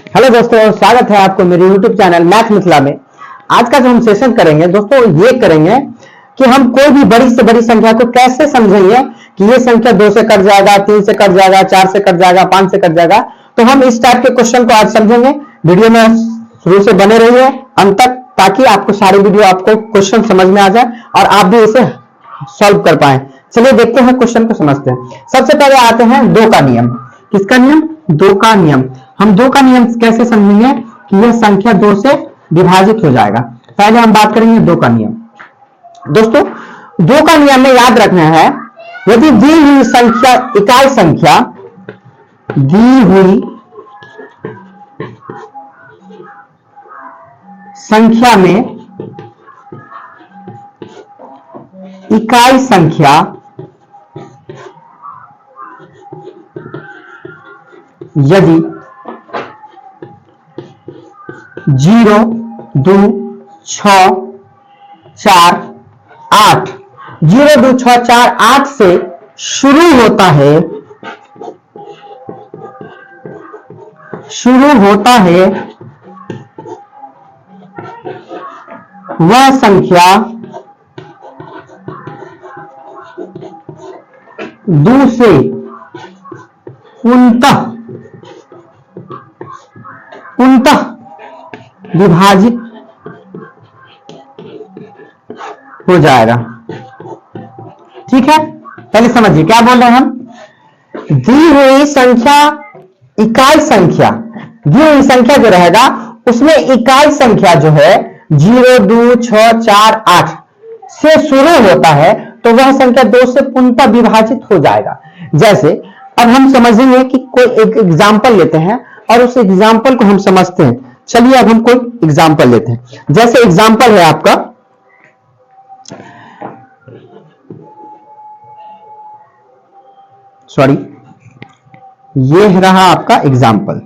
Hello दोस्तों, स्वागत है आपको मेरे YouTube चैनल मैथ मिथिला में। आज का जो हम सेशन करेंगे दोस्तों, ये करेंगे कि हम कोई भी बड़ी से बड़ी संख्या को कैसे समझेंगे कि ये संख्या 2 से कट जाएगा, 3 से कट जाएगा, 4 से कट जाएगा, 5 से कट जाएगा। तो हम इस टाइप के क्वेश्चन को आज समझेंगे। वीडियो में शुरू से बने रहिए अंत तक, ताकि आपको सारी वीडियो आपको क्वेश्चन समझ में आ जाए और आप भी इसे सॉल्व कर पाए। चलिए देखते हैं, क्वेश्चन को समझते हैं। सबसे पहले आते हैं 2 का नियम। किसका नियम? 2 का नियम। हम 2 का नियम कैसे समझेंगे कि यह संख्या 2 से विभाजित हो जाएगा। पहले हम बात करेंगे 2 का नियम। दोस्तों 2 का नियम में याद रखना है, यदि दी हुई संख्या इकाई संख्या, दी हुई संख्या में इकाई संख्या यदि 0, 2, 6, 4, 8 0, 2, 6, 4, 8 से शुरू होता है, वह संख्या 2 से पूर्णतः विभाजित हो जाएगा। ठीक है, पहले समझिए क्या बोल रहे हैं हम। दी हुई संख्या इकाई संख्या, दी हुई संख्या जो रहेगा उसमें इकाई संख्या जो है 0, 2, 6, 4, 8 से शुरू होता है, तो वह संख्या 2 से पूर्णतः विभाजित हो जाएगा। जैसे अब हम समझेंगे कि कोई एक एग्जाम्पल लेते हैं और उस एग्जाम्पल को हम समझते हैं। चलिए अब हम कोई एग्जाम्पल लेते हैं। जैसे एग्जाम्पल है आपका, सॉरी, ये रहा आपका एग्जाम्पल।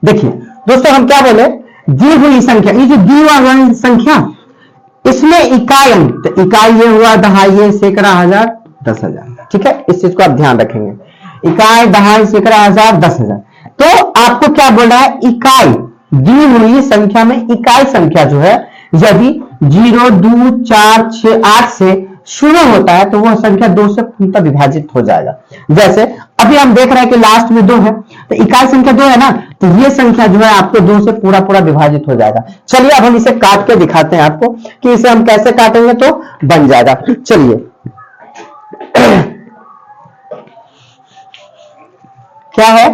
देखिए दोस्तों, हम क्या बोले, दी हुई संख्या, ये जो दी हुई संख्या, इसमें इकाई अंक, तो इकाई ये हुआ दहाई, ये सैकड़ा, हजार, 10,000। ठीक है, इस चीज को आप ध्यान रखेंगे। इकाई, दहाई, सैकड़ा, हजार, 10,000। तो आपको क्या बोल रहा है, इकाई, दी हुई संख्या में इकाई संख्या जो है यदि 0, 2, 4, 6, 8 से शुरू होता है, तो वह संख्या 2 से पूर्णतः विभाजित हो जाएगा। जैसे अभी हम देख रहे हैं कि लास्ट में 2 है, तो इकाई संख्या 2 है ना, तो ये संख्या जो है आपको 2 से पूरा विभाजित हो जाएगा। चलिए अब हम इसे काट के दिखाते हैं आपको कि इसे हम कैसे काटेंगे तो बन जाएगा। चलिए क्या है,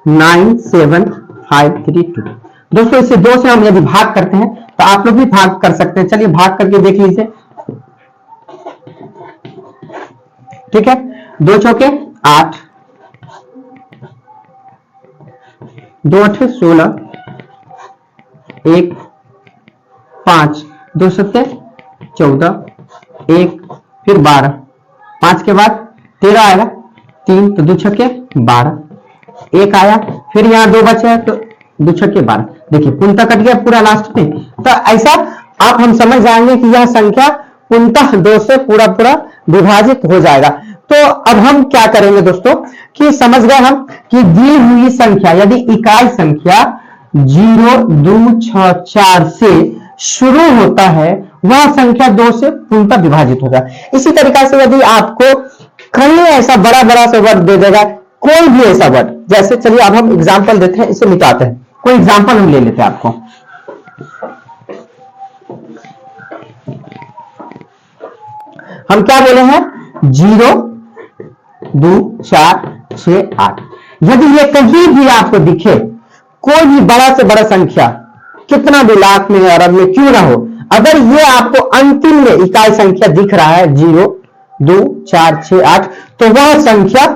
97532। दोस्तों इसे 2 से हम यदि भाग करते हैं तो आप लोग भी भाग कर सकते हैं। चलिए भाग करके देख लीजिए। ठीक है, 2 चौके 8, 2 8 16, 1 5, 2 7 14, 1 फिर 12, 5 के बाद 13 आएगा, 3 तो 2 छक्के 12, 1 आया, फिर यहाँ 2 बचे तो 2 छक्के 12। देखिए पूर्णतः कट गया पूरा लास्ट में। तो ऐसा आप हम समझ जाएंगे कि यह संख्या पूर्णतः 2 से पूरा विभाजित हो जाएगा। तो अब हम क्या करेंगे दोस्तों कि समझ गए हम कि दी हुई संख्या यदि इकाई संख्या 0, 2, 6, 4 से शुरू होता है, वह संख्या 2 से पूर्णतः विभाजित हो जाए। इसी तरीके से यदि आपको कहीं ऐसा बड़ा सा वर्ड दे देगा, कोई भी ऐसा वर्ड, जैसे चलिए अब हम एग्जांपल देते हैं, इसे मिटाते हैं। कोई एग्जांपल हम ले लेते हैं आपको। हम क्या बोले हैं, 0, 2, 4, 6, 8। यदि ये कहीं भी आपको दिखे, कोई भी बड़ा से बड़ा संख्या, कितना भी लाख में अरब में क्यों ना हो, अगर ये आपको अंतिम में इकाई संख्या दिख रहा है 0, 2, 4, 6, 8, तो वह संख्या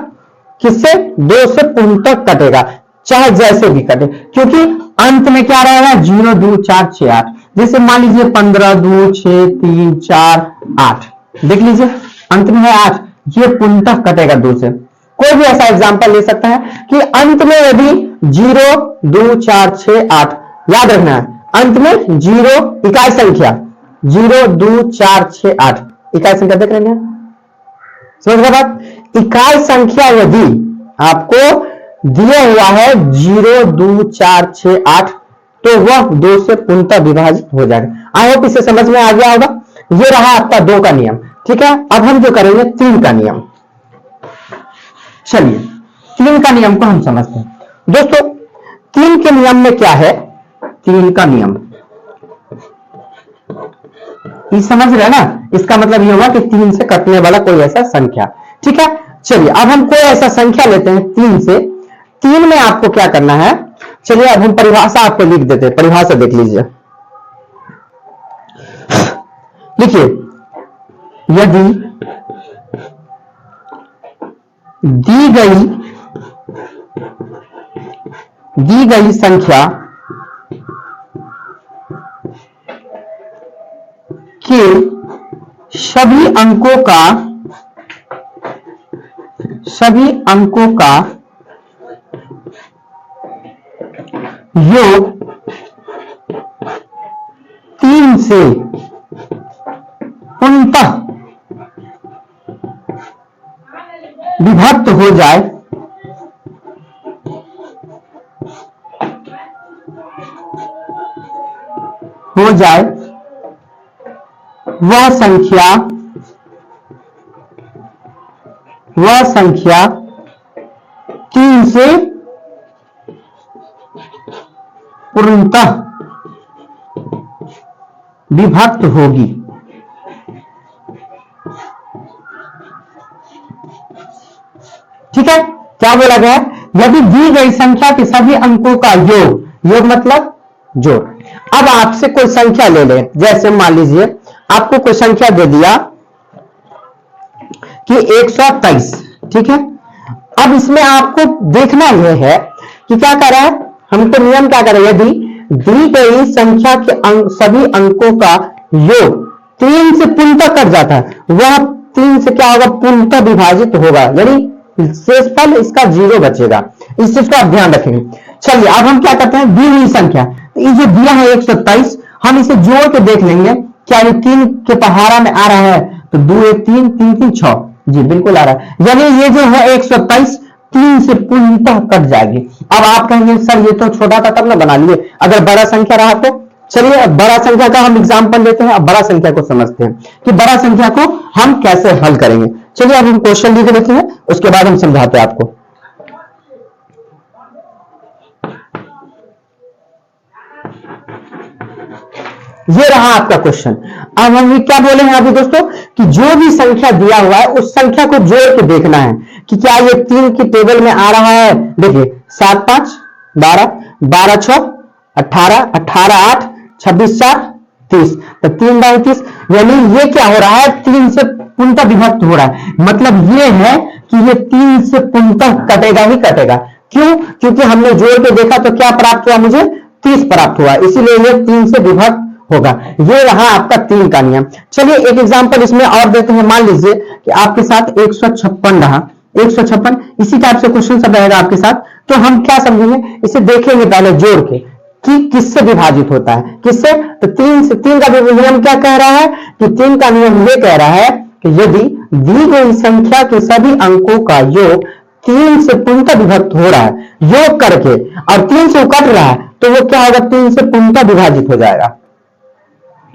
किससे 2 से पूर्णतः कटेगा, चाहे जैसे भी कटे, क्योंकि अंत में क्या रहेगा 0, 2, 4, 6, 8। जैसे मान लीजिए 15, 2, 6, 3, 4, 8, देख लीजिए अंत में है 8, ये पूर्णतः कटेगा 2 से। कोई भी ऐसा एग्जांपल ले सकता है कि अंत में यदि 0, 2, 4, 6, 8, याद रखना है अंत में 0 इकाई संख्या 0, 2, 4, 6, 8 इकाई संख्या देख रहे हैं, समझ गए बात। इकाई संख्या यदि आपको दिया हुआ है 0, 2, 4, 6, 8, तो वह 2 से पूर्णतः विभाजित हो जाएगा। आई होप इसे समझ में आ गया होगा। ये रहा आपका 2 का नियम। ठीक है, अब हम जो करेंगे 3 का नियम। चलिए 3 का नियम को हम समझते हैं दोस्तों। 3 के नियम में क्या है? 3 का नियम ये समझ रहे हैं ना, इसका मतलब ये होगा कि 3 से कटने वाला कोई ऐसा संख्या। ठीक है, चलिए अब हम कोई ऐसा संख्या लेते हैं 3 से। 3 में आपको क्या करना है, चलिए अब हम परिभाषा आपको लिख देते हैं। परिभाषा देख लीजिए, लिखिए, यदि दी गई संख्या के सभी अंकों का योग 3 से पूर्णतः विभक्त हो जाए, वह संख्या 3 से पूर्णतः विभक्त होगी। ठीक है, क्या बोला गया? यदि दी गई संख्या के सभी अंकों का योग मतलब जोड़। अब आपसे कोई संख्या ले लें, जैसे मान लीजिए आपको कोई संख्या दे दिया कि 123। ठीक है, अब इसमें आपको देखना यह है कि क्या कर रहा है, हमको नियम क्या कर रहा है, यदि दी गई संख्या के सभी अंकों का योग 3 से पूर्णतः कट जाता है, वह 3 से क्या होगा, पूर्णतः विभाजित होगा, यानी शेषफल इसका 0 बचेगा। इस चीज का आप ध्यान रखेंगे। चलिए अब हम क्या करते हैं, दी हुई संख्या, तो ये जो दिया है 127, हम इसे जोड़ के देख लेंगे क्या ये 3 के पहाड़ा में आ रहा है, तो 2 1 3 3 3 6, जी बिल्कुल आ रहा है। यानी ये जो है 127 3 से पूर्णतः कट जाएगी। अब आप कहेंगे सर ये तो छोटा था तब ना बना लिए, अगर बड़ा संख्या रहा तो। चलिए अब बड़ा संख्या का हम एग्जांपल लेते हैं। अब बड़ा संख्या को समझते हैं कि बड़ा संख्या को हम कैसे हल करेंगे। चलिए अब हम क्वेश्चन लिख लेते हैं, उसके बाद हम समझाते हैं आपको। ये रहा आपका क्वेश्चन। अब हम क्या बोले हैं अभी दोस्तों कि जो भी संख्या दिया हुआ है उस संख्या को जोड़ के देखना है कि क्या ये 3 की टेबल में आ रहा है। देखिए 7 5 12, 12 6 18, 18 8, 26 4 30, तो 3 बाई 30, यानी ये क्या हो रहा है, 3 से पूर्णतः विभक्त हो रहा है। मतलब ये है कि ये 3 से पूर्णतः कटेगा ही कटेगा। क्यों? क्योंकि हमने जोड़ के देखा तो क्या प्राप्त हुआ, मुझे 30 प्राप्त हुआ, इसीलिए ये 3 से विभक्त होगा। ये रहा आपका 3 का नियम। चलिए एक एग्जांपल इसमें और देते हैं। मान लीजिए कि आपके साथ 156 रहा, 156 इसी टाइप से क्वेश्चन सब रहेगा आपके साथ। तो हम क्या समझेंगे, इसे देखेंगे पहले जोड़ के कि किससे विभाजित होता है, किससे, तो 3 से। 3 का नियम क्या कह रहा है कि 3 का नियम ये कह रहा है कि यदि दी गई संख्या के सभी अंकों का योग 3 से पूर्णतः विभक्त हो रहा है, योग करके, और 3 से कट रहा है, तो वो क्या होगा, 3 से पूर्णतः विभाजित हो जाएगा।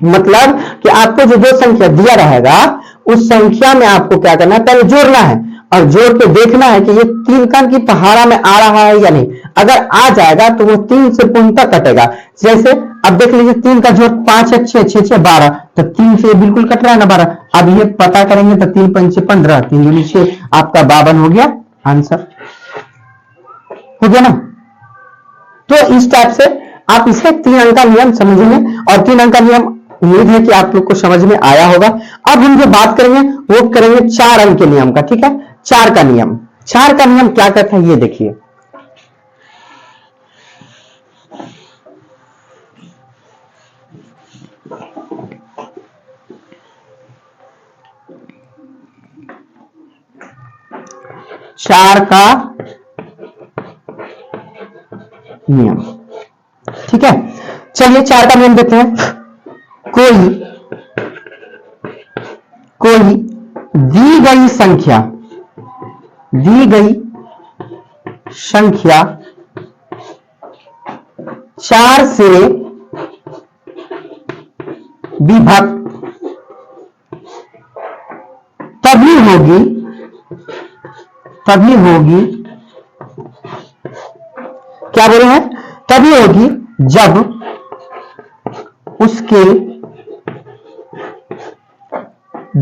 मतलब कि आपको जो जो संख्या दिया रहेगा उस संख्या में आपको क्या करना है, पहले जोड़ना है और जोड़ के देखना है कि ये 3 का की पहाड़ा में आ रहा है या नहीं। अगर आ जाएगा तो वो 3 से पूर्णतः कटेगा। जैसे अब देख लीजिए 3 का जोड़ 5 1 6 6 6 12, तो 3 से बिल्कुल कट रहा है ना 12। अब ये पता करेंगे तो 3 5 15, 3 दूनी 6, आपका 52 हो गया, आंसर हो गया ना। तो इस टाइप से आप इसे 3 अंक का नियम समझेंगे, और 3 अंक का नियम उम्मीद है कि आप लोग को समझ में आया होगा। अब हम जो बात करेंगे वो करेंगे 4 अंक के नियम का। ठीक है, 4 का नियम। 4 का नियम क्या कहता है ये देखिए, चार का नियम। ठीक है, चलिए 4 का नियम देखते हैं। कोई दी गई संख्या 4 से विभक्त तभी होगी क्या बोले हैं, तभी होगी जब उसके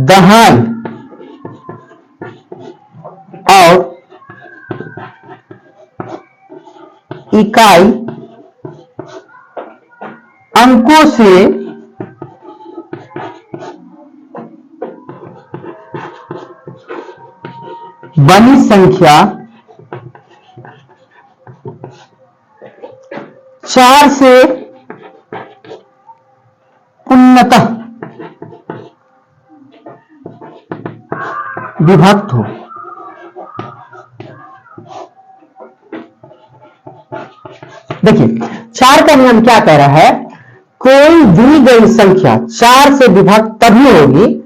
दहाई और इकाई अंकों से बनी संख्या 4 से पूर्णतः विभक्त हो। देखिए 4 का नियम क्या कह रहा है, कोई दी गई संख्या 4 से विभक्त तभी होगी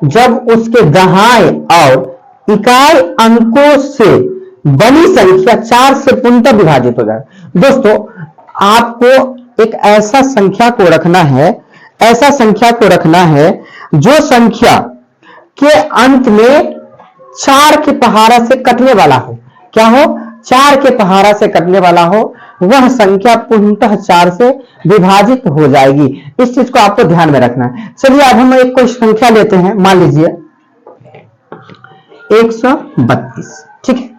जब उसके दहाई और इकाई अंकों से बनी संख्या 4 से पूर्णतः विभाजित हो जाए। दोस्तों आपको एक ऐसा संख्या को रखना है जो संख्या के अंत में 4 के पहाड़ा से कटने वाला हो। क्या हो, 4 के पहाड़ा से कटने वाला हो, वह संख्या पूर्णतः 4 से विभाजित हो जाएगी। इस चीज को आपको ध्यान में रखना है। चलिए अब हम एक कोई संख्या लेते हैं, मान लीजिए 132। ठीक है,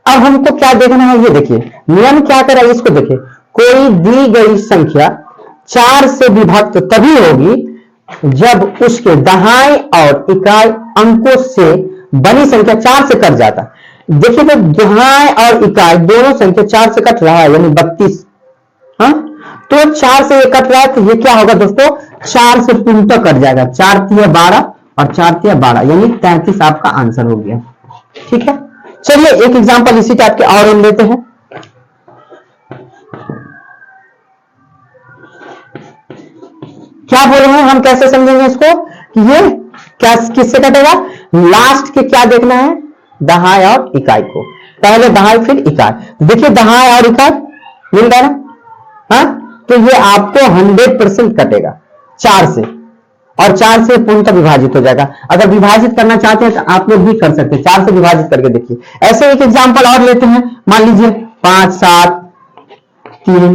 अब हमको क्या देखना है, ये देखिए नियम क्या कर रहा है, इसको देखिए। कोई दी गई संख्या 4 से विभक्त तभी होगी जब उसके दहाई और इकाई अंकों से बनी संख्या 4 से कट जाता। देखिए तो दहाई और इकाई दोनों संख्या 4 से कट रहा है, यानी 32। हाँ, तो 4 से ये कट रहा है, तो ये क्या होगा दोस्तों, 4 से पूर्णतः कट जाएगा। 4 तिया 12 और 4 तिया 12, यानी 33 आपका आंसर हो गया। ठीक है, चलिए एक एग्जांपल इसी टाइप के और हम लेते हैं। क्या बोल रहे हैं हम, कैसे समझेंगे इसको कि ये क्या किससे कटेगा। लास्ट के क्या देखना है, दहाई और इकाई को। पहले दहाई फिर इकाई। देखिए दहाई और इकाई मिल रहा है ना, हाँ, तो ये आपको 100% कटेगा 4 से, और 4 से पूर्णतः विभाजित हो जाएगा। अगर विभाजित करना चाहते हैं तो आप लोग भी कर सकते हैं, 4 से विभाजित करके देखिए। ऐसे एक एग्जांपल और लेते हैं, मान लीजिए 5 7 3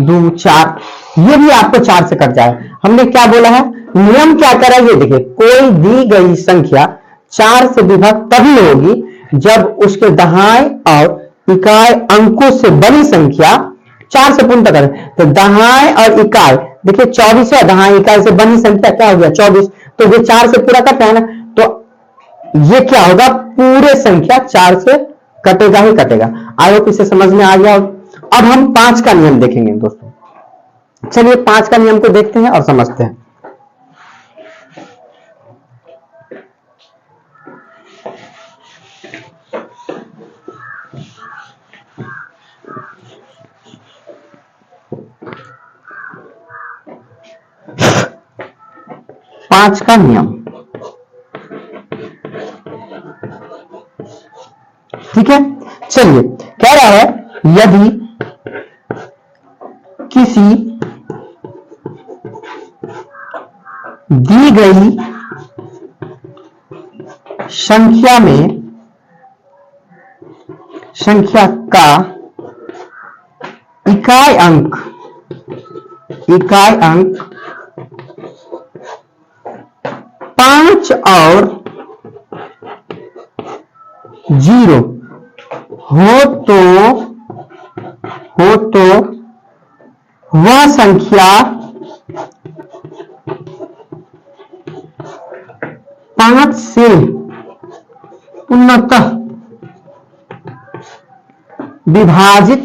2 4, ये भी आपको 4 से कट जाए। हमने क्या बोला है, नियम क्या करा, ये देखिए कोई दी गई संख्या 4 से विभक्त तभी होगी जब उसके दहाई और इकाई अंकों से बनी संख्या 4 से पूर्णतः करें। तो दहाई और इकाई, देखिए 24 है, दहाई इकाई से बनी संख्या क्या हो गया 24, तो ये 4 से पूरा कट रहा है ना, तो ये क्या होगा, पूरे संख्या 4 से कटेगा ही कटेगा। आई होप इसे समझ में आ गया। अब हम 5 का नियम देखेंगे दोस्तों। चलिए 5 का नियम को देखते हैं और समझते हैं। पांच का नियम, ठीक है। चलिए कह रहा है, यदि किसी दी गई संख्या में संख्या का इकाई अंक 5 और 0 हो तो वह संख्या 5 से पूर्णतः विभाजित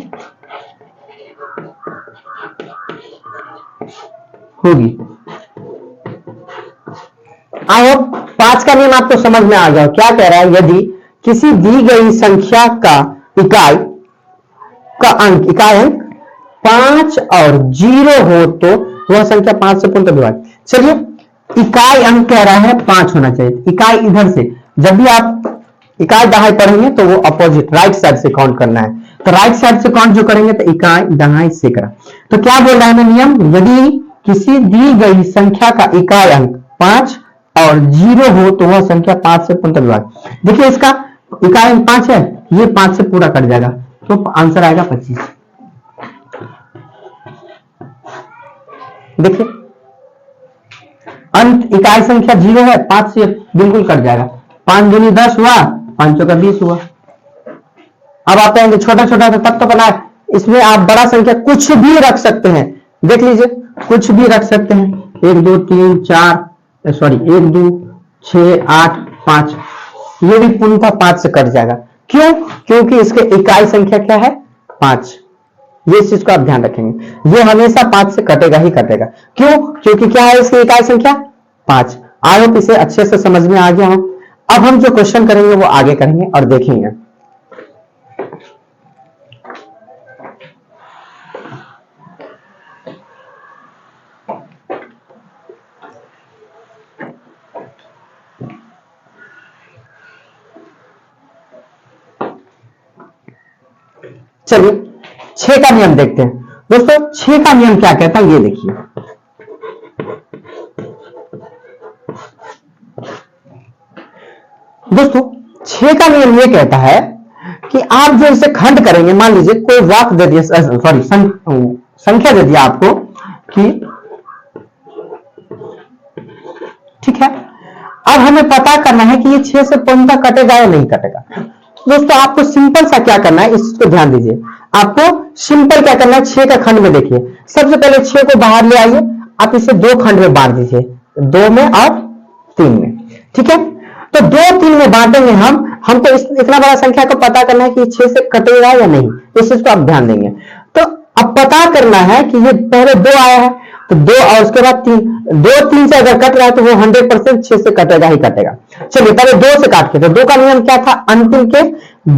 होगी। आई होप 5 का नियम आपको समझ में आ गया। क्या कह रहा है, यदि किसी दी गई संख्या का इकाई अंक 5 और 0 हो तो वह संख्या 5 से पूर्णतः विभाजित। चलिए इकाई अंक कह रहा है 5 होना चाहिए। इकाई इधर से, जब भी आप इकाई दहाई पढ़ेंगे तो वो अपोजिट राइट साइड से काउंट करना है, तो राइट साइड से काउंट जो करेंगे तो इकाई दहाई सैकड़ा। तो क्या बोल रहा है हमें नियम, यदि किसी दी गई संख्या का इकाई अंक 5 और 0 हो तो वह संख्या 5 से पूर्णतः विभाज्य। देखिए इसका इकाई अंक 5 है, ये 5 से पूरा कट जाएगा तो आंसर आएगा 25। देखिए अंत इकाई संख्या 0 है, 5 से बिल्कुल कट जाएगा, 5 दूनी 10 हुआ, 5 चौका 20 हुआ। अब आप कहेंगे छोटा छोटा था तब तो बना, इसमें आप बड़ा संख्या कुछ भी रख सकते हैं, देख लीजिए कुछ भी रख सकते हैं, 1 2 3 4 सॉरी 1 2 6 8 5, ये भी पूर्णतः 5 से कट जाएगा। क्यों? क्योंकि इसके इकाई संख्या क्या है 5, ये चीज को आप ध्यान रखेंगे, ये हमेशा 5 से कटेगा ही कटेगा। क्यों? क्योंकि क्या है इसकी इकाई संख्या 5। आई होप इसे अच्छे से समझ में आ गया हो। अब हम जो क्वेश्चन करेंगे वो आगे करेंगे और देखेंगे। चलिए 6 का नियम देखते हैं दोस्तों। 6 का नियम क्या कहता है ये देखिए, दोस्तों 6 का नियम ये कहता है कि आप जो इसे खंड करेंगे, मान लीजिए कोई वाक्य दे दिया, सॉरी संख्या दे दिया आपको कि ठीक है, अब हमें पता करना है कि ये 6 से पूर्णतः कटेगा या नहीं कटेगा। दोस्तों आपको सिंपल सा क्या करना है, इस चीज को ध्यान दीजिए, आपको सिंपल क्या करना है, 6 का खंड में देखिए, सबसे पहले 6 को बाहर ले आइए, आप इसे 2 खंड में बांट दीजिए, 2 में और 3 में, ठीक है। तो 2 3 में बांटेंगे हमको इतना बड़ा संख्या को पता करना है कि 6 से कटेगा या नहीं, इस चीज को आप ध्यान देंगे। तो अब पता करना है कि ये पहले 2 आया है तो 2 और उसके बाद 3, 2 3 से अगर कट रहा है तो वो 100% 6 से कटेगा ही कटेगा। चलिए पहले 2 से काट के, तो 2 का नियम क्या था, अंतिम के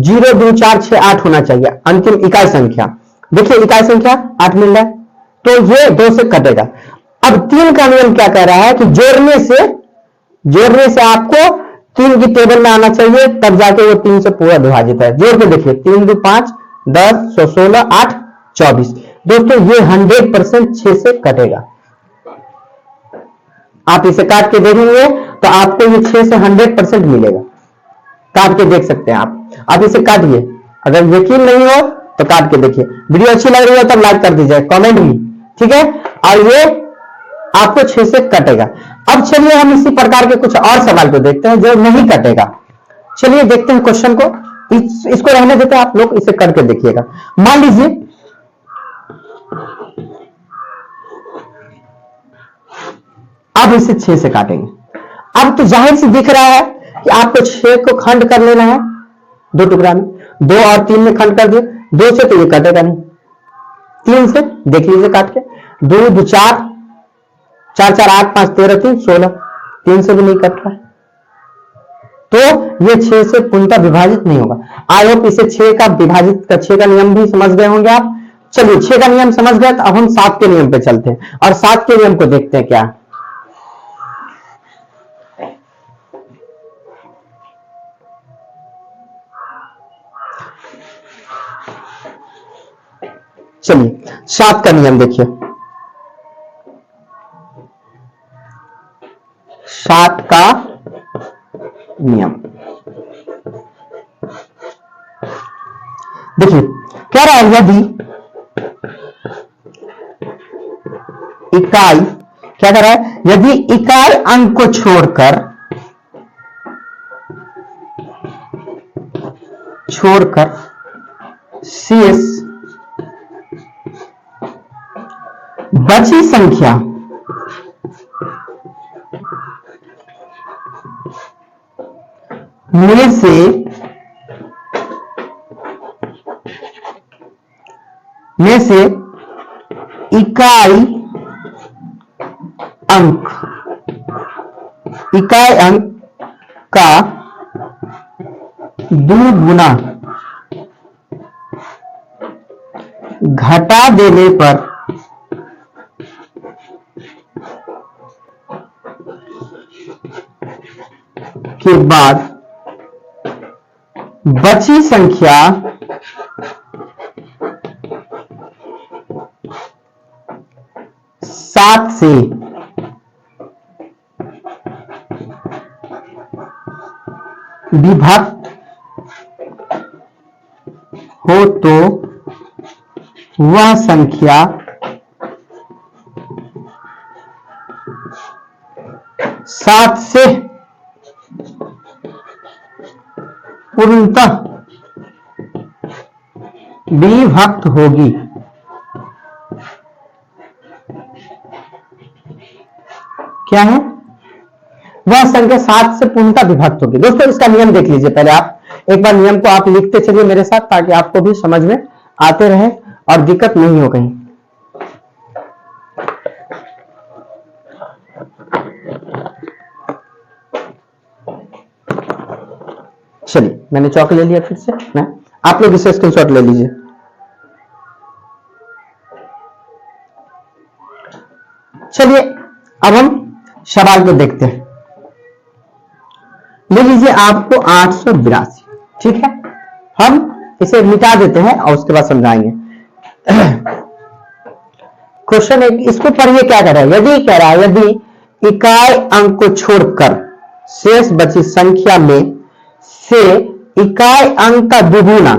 0 2 4 6 8 होना चाहिए, अंतिम इकाई संख्या। देखिए इकाई संख्या 8 मिल रहा है तो ये 2 से कटेगा। अब 3 का नियम क्या कह रहा है कि जोड़ने से आपको 3 की टेबल में आना चाहिए, तब जाके वो 3 से पूरा विभाजित है। जोड़ के देखिए 3 2 5 10 16 8 24, दोस्तों ये 100% 6 से कटेगा। आप इसे काट के देखेंगे तो आपको ये 6 से 100% मिलेगा, काट के देख सकते हैं आप इसे काटिए, अगर यकीन नहीं हो तो काट के देखिए। वीडियो अच्छी लग रही हो तो लाइक कर दीजिए, कमेंट भी, ठीक है, और ये आपको 6 से कटेगा। अब चलिए हम इसी प्रकार के कुछ और सवाल को देखते हैं जो नहीं कटेगा। चलिए देखते हैं क्वेश्चन को, इसको रहने देते हैं, आप लोग इसे करके देखिएगा। मान लीजिए अब इसे 6 से काटेंगे, अब तो जाहिर से दिख रहा है कि आपको 6 को खंड कर लेना है 2 टुकड़ा में, 2 और 3 में खंड कर दिए, 2 से तो ये कटेगा नहीं, 3 से देख लीजिए काट के, 2 2 4 4 4 8 5 13 3 16, 3 से भी नहीं कट रहा है तो ये 6 से पूर्णतः विभाजित नहीं होगा। आई होप इसे 6 का नियम भी समझ गए होंगे आप। चलिए 6 का नियम समझ गए, तो अब हम 7 के नियम पे चलते हैं और 7 के नियम को देखते हैं क्या। चलिए 7 का नियम देखिए, 7 का नियम देखिए क्या रहा है, यदि इकाई क्या कर रहा है, यदि इकाई अंक को छोड़कर शेष बची संख्या में से इकाई अंक का 2 गुना घटा देने पर के बाद बची संख्या सात से विभक्त हो तो वह संख्या सात से पूर्णतः विभक्त होगी। क्या है? वह संख्या सात से पूर्णतः विभक्त होगी। दोस्तों इसका नियम देख लीजिए पहले, आप एक बार नियम को आप लिखते चलिए मेरे साथ, ताकि आपको भी समझ में आते रहे और दिक्कत नहीं हो कहीं। चलिए मैंने चौक ले लिया फिर से, मैं आप लोग इसे स्क्रीनशॉट ले लीजिए। चलिए अब हम सवाल को देखते हैं। ले लीजिए आपको 882, ठीक है, हम इसे मिटा देते हैं और उसके बाद समझाएंगे। क्वेश्चन एक, इसको पढ़िए क्या कह रहा है। यदि कह रहा है यदि इकाई अंक को छोड़कर शेष बची संख्या में से इकाई अंक का दुगुना,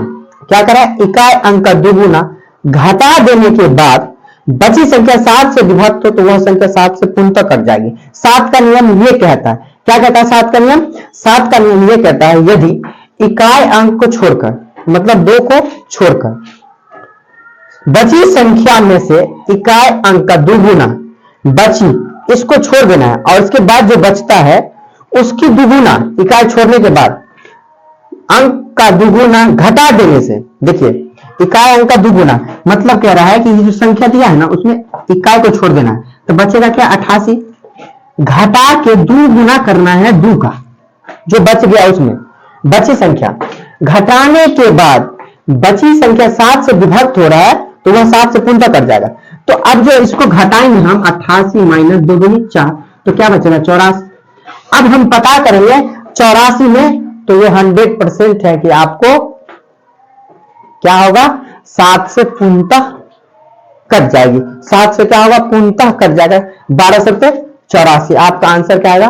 क्या कह रहा है, इकाई अंक का दुगुना घटा देने के बाद बची संख्या सात से विभक्त हो तो वह संख्या सात से पूर्णतः कट जाएगी। सात का नियम ये कहता है, क्या कहता है सात का नियम? सात का नियम ये कहता है यदि इकाई अंक को छोड़कर, मतलब दो को छोड़कर, बची संख्या में से इकाई अंक का दुगुना, बची इसको छोड़ देना है और इसके बाद जो बचता है उसकी दुगुना, इकाई छोड़ने के बाद अंक का दुगुना घटा देने से, देखिए इकाई अंक का दुगुना मतलब कह रहा है कि जो संख्या दिया है ना उसमें इकाई को छोड़ देना है, तो बचेगा क्या 88, घटा के दो गुना करना है दो का, जो बच गया उसमें बची संख्या घटाने के बाद बची संख्या सात से विभक्त हो रहा है तो वह सात से पूर्णतः कट जाएगा। तो अब जो इसको घटाएंगे हम 88 माइनस 2 दूनी 4, तो क्या बचेगा 84। अब हम पता करेंगे 84 में, तो ये 100% है कि आपको क्या होगा, सात से पूर्णतः कट जाएगी। सात से क्या होगा, पूर्णतः कट जाएगा। 12 से 84, आपका आंसर क्या आएगा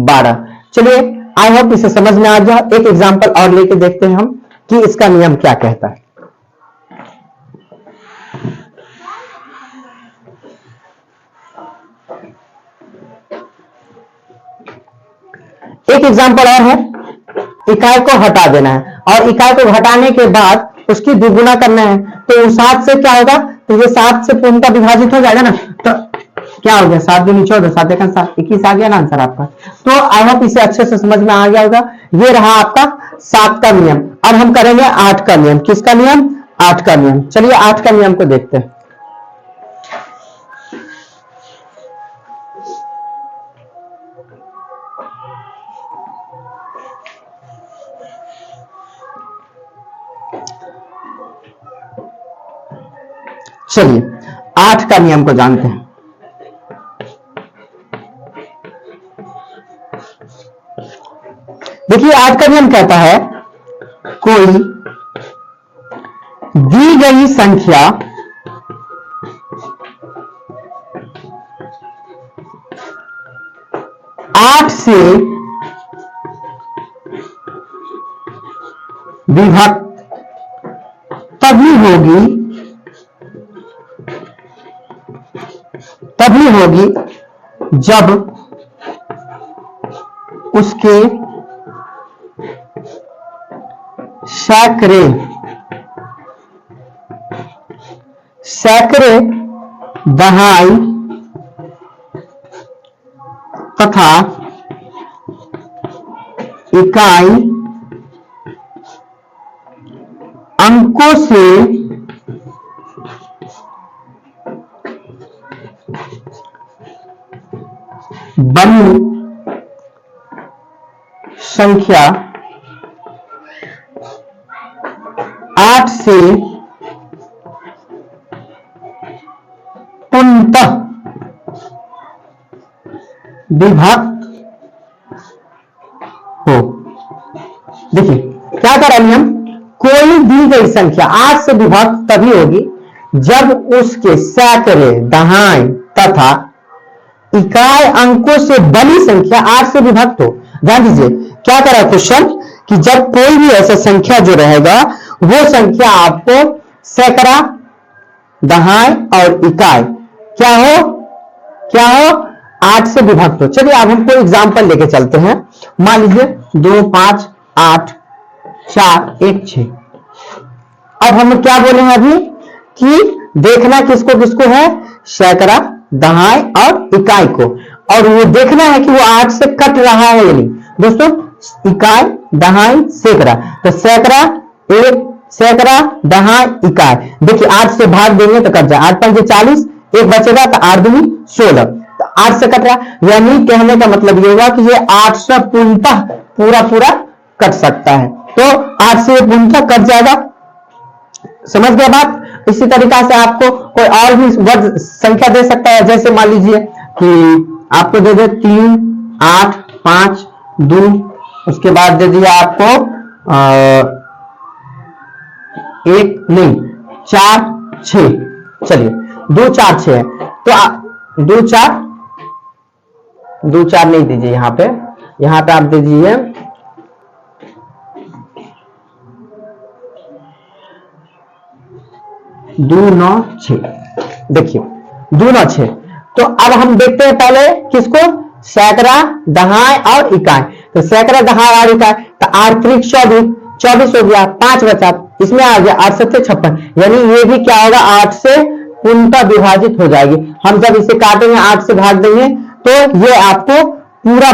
12। चलिए आई होप इसे समझ में आ गया। एक एग्जांपल और लेके देखते हैं हम कि इसका नियम क्या कहता है। एक एग्जांपल और है, इकाई को हटा देना है और इकाई को हटाने के बाद उसकी दुगुना करना है, तो 7 से क्या होगा, तो ये 7 से पूर्णतः विभाजित हो जाएगा ना, तो क्या हो गया 7 दूनी 14, 7 एक 7, 21 आ गया ना आंसर आपका। तो आई होप इसे अच्छे से समझ में आ गया होगा। ये रहा आपका 7 का नियम। अब हम करेंगे 8 का नियम। किसका नियम? 8 का नियम। चलिए 8 का नियम को देखते हैं। चलिए 8 का नियम को जानते हैं। देखिए 8 का नियम कहता है कोई दी गई संख्या आठ से विभक्त तभी होगी जब उसके सैकड़े दहाई तथा इकाई अंकों से बनी संख्या 8 से पूर्णतः विभक्त हो। देखिए क्या करा नियम, कोई दी गई संख्या 8 से विभक्त तभी होगी जब उसके सैकड़े, दहाई तथा इकाई अंकों से बनी संख्या 8 से विभक्त हो। ध्यान दीजिए क्या करा क्वेश्चन कि जब कोई भी ऐसा संख्या जो रहेगा वो संख्या आपको सैकड़ा, दहाई और इकाई क्या हो 8 से विभक्त हो। चलिए अब हम कोई एग्जांपल लेके चलते हैं। मान लीजिए 2, 5, 8, 4, 1, 6। अब हम क्या बोले हैं अभी कि देखना किसको किसको है, सैकड़ा, दहाई और इकाई को, और वो देखना है कि वो 8 से कट रहा है या नहीं। दोस्तों इकाई, दहाई, सैकड़ा, तो सैकड़ा, एक सैकड़ा, दहाई, इकाई, देखिए 8 से भाग देंगे तो कट जाए, 8 5 40, एक बचेगा तो 8 दूनी 16, तो 8 से कट रहा, यानी कहने का मतलब ये हुआ कि ये 8 से पूर्णतः पूरा कट सकता है, तो 8 से पूर्णतः कट जाएगा। समझ गया बात। इसी तरीका से आपको कोई और भी वर्ग संख्या दे सकता है, जैसे मान लीजिए कि आपको दे दे 3, 8, 5, 2, उसके बाद दे दिया आपको 1 नहीं 4, 6, चलिए 2, 4, 6 है, तो 2, 4 नहीं दीजिए, यहां पे आप दीजिए 2, 9, 6। देखिए 2, 9, 6। तो अब हम देखते हैं पहले किसको, सैकड़ा, दहाई और इकाई। तो सैकड़ा, दहाई और इकाई, तो 8 3 24 हो गया, 5 बचा, इसमें आ गया 8 7 56, यानी ये भी क्या होगा 8 से पूर्णतः विभाजित हो जाएगी। हम जब इसे काटेंगे 8 से भाग देंगे तो ये आपको पूरा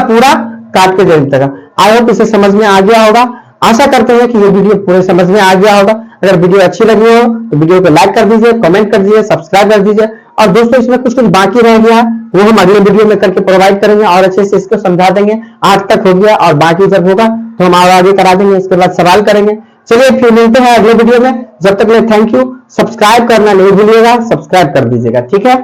काट के दे देगा। आई होप इसे समझ में आ गया होगा। आशा करते हैं कि ये वीडियो पूरे समझ में आ गया होगा। अगर वीडियो अच्छी लगी हो तो वीडियो को लाइक कर दीजिए, कमेंट कर दीजिए, सब्सक्राइब कर दीजिए, और दोस्तों इसमें कुछ बाकी रह गया वो हम अगले वीडियो में करके प्रोवाइड करेंगे और अच्छे से इसको समझा देंगे। 8 तक हो गया और बाकी जब होगा तो हम आगे करा देंगे, इसके बाद सवाल करेंगे। चलिए फिर मिलते हैं अगले वीडियो में, जब तक के लिए थैंक यू। सब्सक्राइब करना नहीं भूलिएगा, सब्सक्राइब कर दीजिएगा, ठीक है।